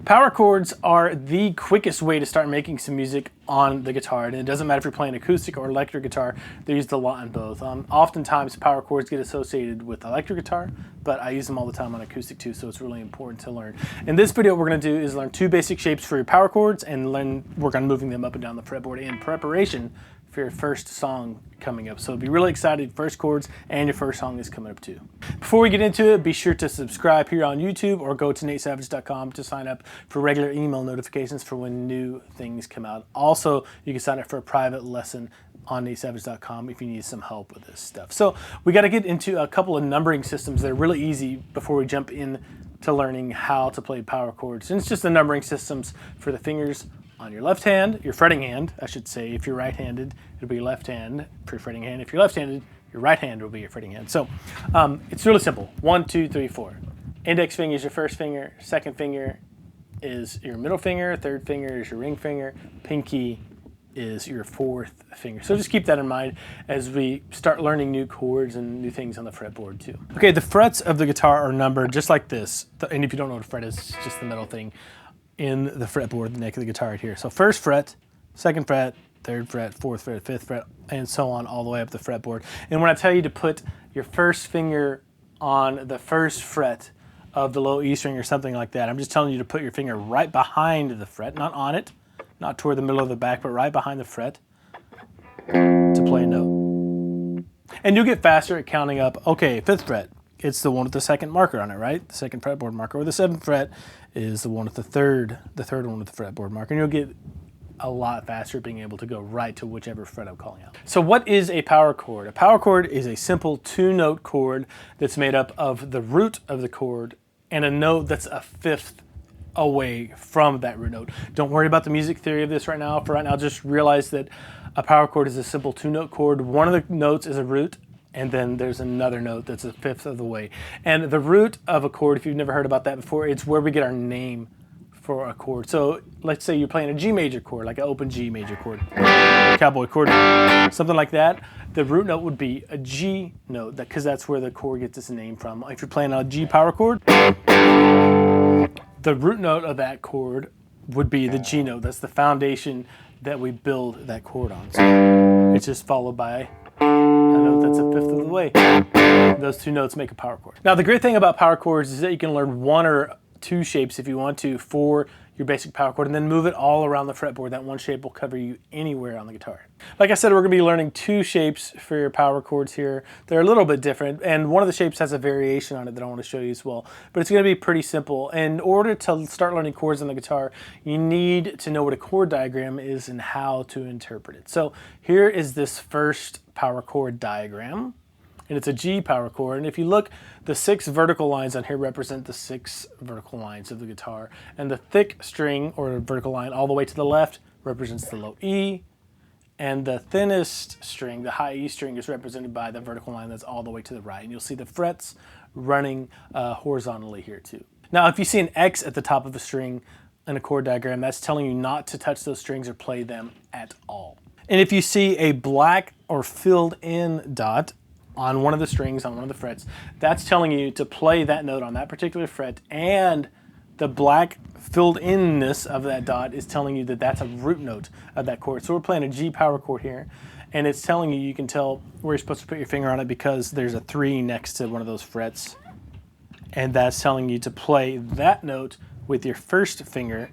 Power chords are the quickest way to start making some music on the guitar, and it doesn't matter if you're playing acoustic or electric guitar, they're used a lot in both. Oftentimes power chords get associated with electric guitar, but I use them all the time on acoustic too, so it's really important to learn. In this video, what we're going to do is learn 2 basic shapes for your power chords and work on moving them up and down the fretboard in preparation for your first song coming up. So be really excited, first chords and your first song is coming up too. Before we get into it, be sure to subscribe here on YouTube or go to natesavage.com to sign up for regular email notifications for when new things come out. Also, you can sign up for a private lesson on natesavage.com if you need some help with this stuff. So we got to get into a couple of numbering systems that are really easy before we jump in to learning how to play power chords. And it's just the numbering systems for the fingers on your left hand, your fretting hand, I should say. If you're right-handed, it'll be your left hand for your fretting hand. If you're left-handed, your right hand will be your fretting hand. So it's really simple. 1, 2, 3, 4. Index finger is your first finger. Second finger is your middle finger. Third finger is your ring finger. Pinky is your fourth finger. So just keep that in mind as we start learning new chords and new things on the fretboard too. Okay, the frets of the guitar are numbered just like this. And if you don't know what a fret is, it's just the middle thing in the fretboard, the neck of the guitar right here. So first fret, second fret, third fret, fourth fret, fifth fret, and so on all the way up the fretboard. And when I tell you to put your first finger on the first fret of the low E string or something like that, I'm just telling you to put your finger right behind the fret, not on it, not toward the middle of the back, but right behind the fret to play a note. And you'll get faster at counting up, okay, fifth fret, it's the one with the second marker on it, right? The second fretboard marker. Or the seventh fret is the one with the third one with the fretboard marker. And you'll get a lot faster at being able to go right to whichever fret I'm calling out. So what is a power chord? A power chord is a simple 2-note chord that's made up of the root of the chord and a note that's a fifth away from that root note. Don't worry about the music theory of this right now. For right now, just realize that a power chord is a simple 2-note chord. One of the notes is a root, and then there's another note that's a fifth of the way. And the root of a chord, if you've never heard about that before, it's where we get our name for a chord. So let's say you're playing a G major chord, like an open G major chord, cowboy chord, something like that. The root note would be a G note, because that's where the chord gets its name from. If you're playing a G power chord, the root note of that chord would be the G note. That's the foundation that we build that chord on. So it's just followed by a note that's a fifth of the way. Those 2 notes make a power chord. Now the great thing about power chords is that you can learn 1 or 2 shapes if you want to for your basic power chord and then move it all around the fretboard. That one shape will cover you anywhere on the guitar. Like I said, we're going to be learning 2 shapes for your power chords here. They're a little bit different, and one of the shapes has a variation on it that I want to show you as well. But it's going to be pretty simple. In order to start learning chords on the guitar, you need to know what a chord diagram is and how to interpret it. So here is this first power chord diagram. And it's a G power chord. And if you look, the 6 vertical lines on here represent the 6 vertical lines of the guitar. And the thick string, or vertical line all the way to the left, represents the low E. And the thinnest string, the high E string, is represented by the vertical line that's all the way to the right. And you'll see the frets running horizontally here too. Now, if you see an X at the top of a string in a chord diagram, that's telling you not to touch those strings or play them at all. And if you see a black or filled in dot on one of the strings, on one of the frets, that's telling you to play that note on that particular fret, and the black filled inness of that dot is telling you that that's a root note of that chord. So we're playing a G power chord here, and it's telling you, you can tell where you're supposed to put your finger on it because there's a 3 next to one of those frets, and that's telling you to play that note with your first finger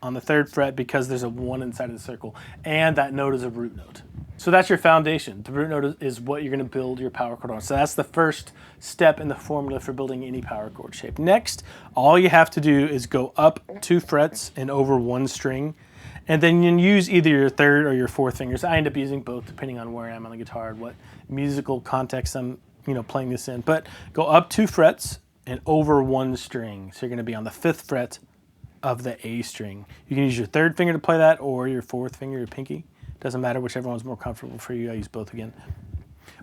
on the 3rd fret because there's a 1 inside of the circle, and that note is a root note. So that's your foundation. The root note is what you're going to build your power chord on. So that's the first step in the formula for building any power chord shape. Next, all you have to do is go up 2 frets and over 1 string, and then you can use either your 3rd or your 4th fingers. I end up using both depending on where I am on the guitar and what musical context I'm playing this in. But go up 2 frets and over 1 string. So you're going to be on the 5th fret of the A string. You can use your 3rd finger to play that, or your 4th finger, your pinky. Doesn't matter, whichever one's more comfortable for you. I use both again.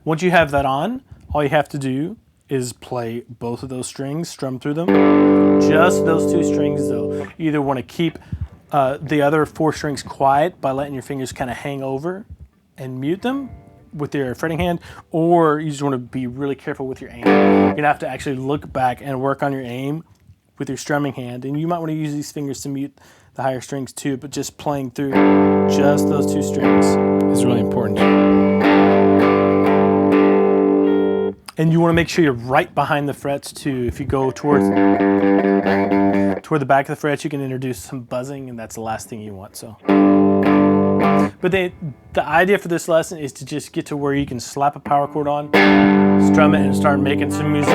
Once you have that on, all you have to do is play both of those strings, strum through them. Just those 2 strings though. You either want to keep the other 4 strings quiet by letting your fingers kind of hang over and mute them with your fretting hand, or you just want to be really careful with your aim. You're going to have to actually look back and work on your aim with your strumming hand. And you might want to use these fingers to mute the higher strings too, but just playing through just those 2 strings is really important. And you want to make sure you're right behind the frets too. If you go toward the back of the frets, you can introduce some buzzing, and that's the last thing you want. So, but the idea for this lesson is to just get to where you can slap a power chord on, strum it, and start making some music.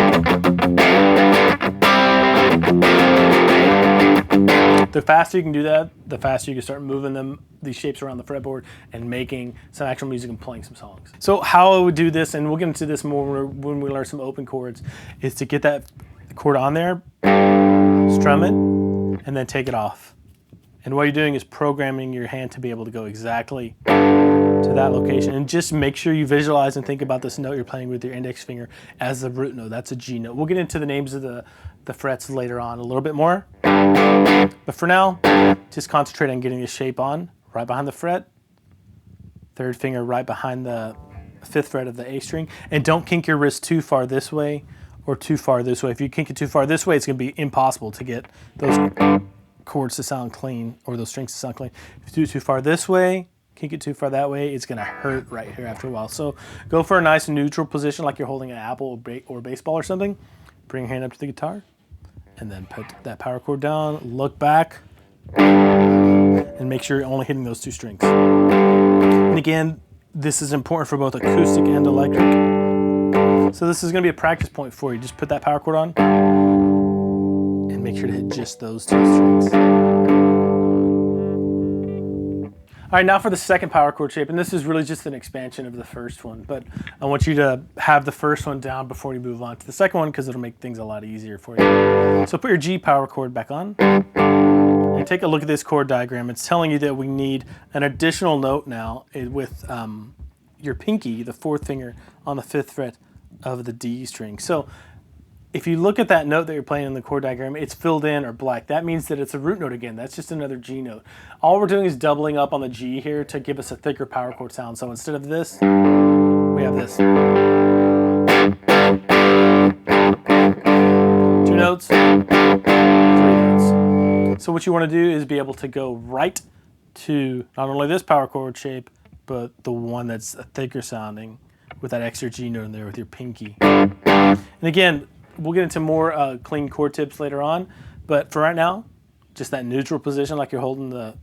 The faster you can do that, the faster you can start moving these shapes around the fretboard and making some actual music and playing some songs. So how I would do this, and we'll get into this more when we learn some open chords, is to get that chord on there, strum it, and then take it off. And what you're doing is programming your hand to be able to go exactly to that location. And just make sure you visualize and think about this note you're playing with your index finger as the root note. That's a G note. We'll get into the names of the frets later on a little bit more. But for now, just concentrate on getting the shape on, right behind the fret, 3rd finger right behind the 5th fret of the A string, and don't kink your wrist too far this way or too far this way. If you kink it too far this way, it's going to be impossible to get those chords to sound clean, or those strings to sound clean. If you do it too far this way, kink it too far that way, it's going to hurt right here after a while. So go for a nice neutral position like you're holding an apple or a baseball or something. Bring your hand up to the guitar, and then put that power chord down, look back, and make sure you're only hitting those 2 strings. And again, this is important for both acoustic and electric. So this is going to be a practice point for you. Just put that power chord on and make sure to hit just those 2 strings. All right, now for the second power chord shape, and this is really just an expansion of the first one, but I want you to have the first one down before you move on to the second one, because it'll make things a lot easier for you. So put your G power chord back on, and take a look at this chord diagram. It's telling you that we need an additional note now with your pinky, the 4th finger, on the 5th fret of the D string. So if you look at that note that you're playing in the chord diagram, it's filled in or black. That means that it's a root note again. That's just another G note. All we're doing is doubling up on the G here to give us a thicker power chord sound. So instead of this, we have this. 2 notes, 3 notes. So what you want to do is be able to go right to not only this power chord shape, but the one that's thicker sounding with that extra G note in there with your pinky. And again, we'll get into more clean chord tips later on, but for right now, just that neutral position like you're holding the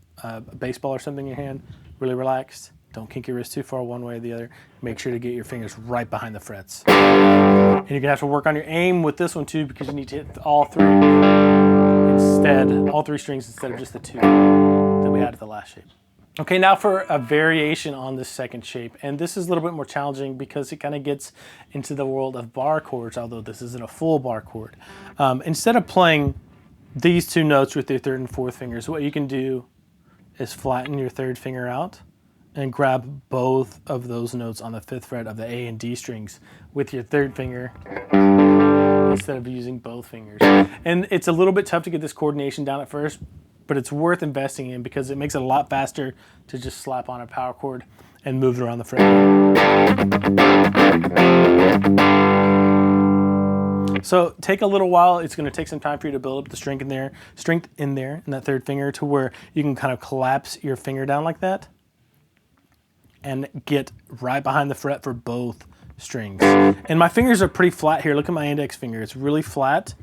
baseball or something in your hand, really relaxed. Don't kink your wrist too far one way or the other. Make sure to get your fingers right behind the frets. And you're gonna have to work on your aim with this one too, because you need to hit all 3 strings instead of just the 2 that we had at the last shape. Okay, now for a variation on this second shape, and this is a little bit more challenging because it kind of gets into the world of bar chords, although this isn't a full bar chord. Instead of playing these 2 notes with your 3rd and 4th fingers, what you can do is flatten your 3rd finger out and grab both of those notes on the 5th fret of the A and D strings with your 3rd finger instead of using both fingers. And it's a little bit tough to get this coordination down at first, but it's worth investing in because it makes it a lot faster to just slap on a power chord and move it around the fretboard. So take a little while. It's going to take some time for you to build up the strength in there in that 3rd finger to where you can kind of collapse your finger down like that and get right behind the fret for both strings. And my fingers are pretty flat here. Look at my index finger. It's really flat.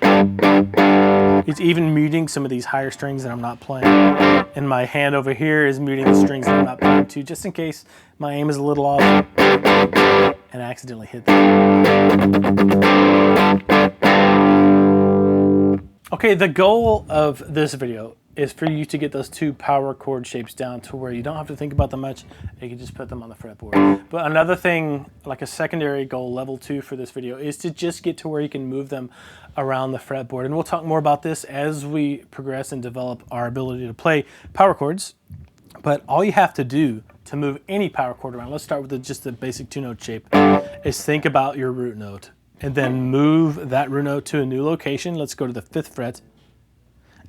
It's even muting some of these higher strings that I'm not playing. And my hand over here is muting the strings that I'm not playing too, just in case my aim is a little off and I accidentally hit them. Okay, the goal of this video is for you to get those 2 power chord shapes down to where you don't have to think about them much. You can just put them on the fretboard. But another thing, like a secondary goal, level 2 for this video, is to just get to where you can move them around the fretboard. And we'll talk more about this as we progress and develop our ability to play power chords. But all you have to do to move any power chord around, let's start with just the basic 2-note shape, is think about your root note and then move that root note to a new location. Let's go to the 5th fret.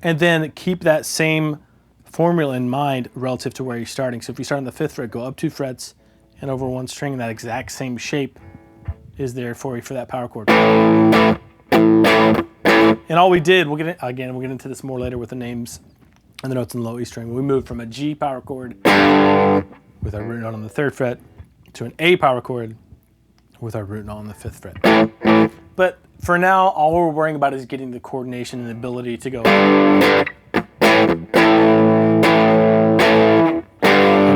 And then keep that same formula in mind relative to where you're starting. So if you start on the 5th fret, go up 2 frets and over 1 string, that exact same shape is there for you for that power chord. And all we did, we'll get into this more later with the names and the notes in the low E string. We moved from a G power chord with our root note on the 3rd fret to an A power chord with our root note on the 5th fret. But for now, all we're worrying about is getting the coordination and the ability to go and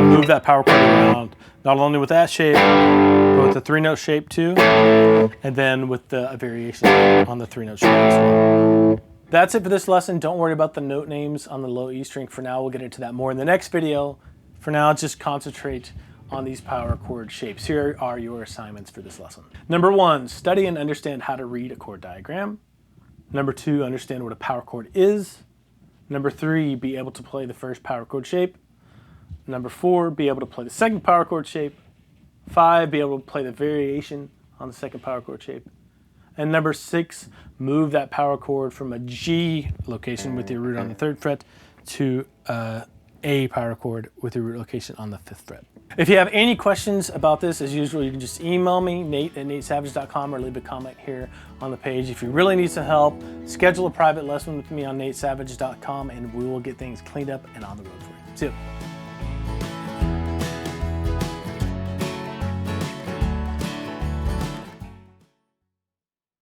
move that power chord around, not only with that shape, but with the 3-note shape too, and then with the variation on the 3-note shape as well. That's it for this lesson. Don't worry about the note names on the low E string for now. We'll get into that more in the next video. For now, just concentrate on these power chord shapes. Here are your assignments for this lesson. Number 1, study and understand how to read a chord diagram. Number 2, understand what a power chord is. Number 3, be able to play the first power chord shape. Number 4, be able to play the second power chord shape. 5, be able to play the variation on the second power chord shape. And number 6, move that power chord from a G location with your root on the 3rd fret to A power chord with your root location on the 5th fret. If you have any questions about this, as usual, you can just email me, nate@natesavage.com, or leave a comment here on the page. If you really need some help, schedule a private lesson with me on natesavage.com, and we will get things cleaned up and on the road for you. See you.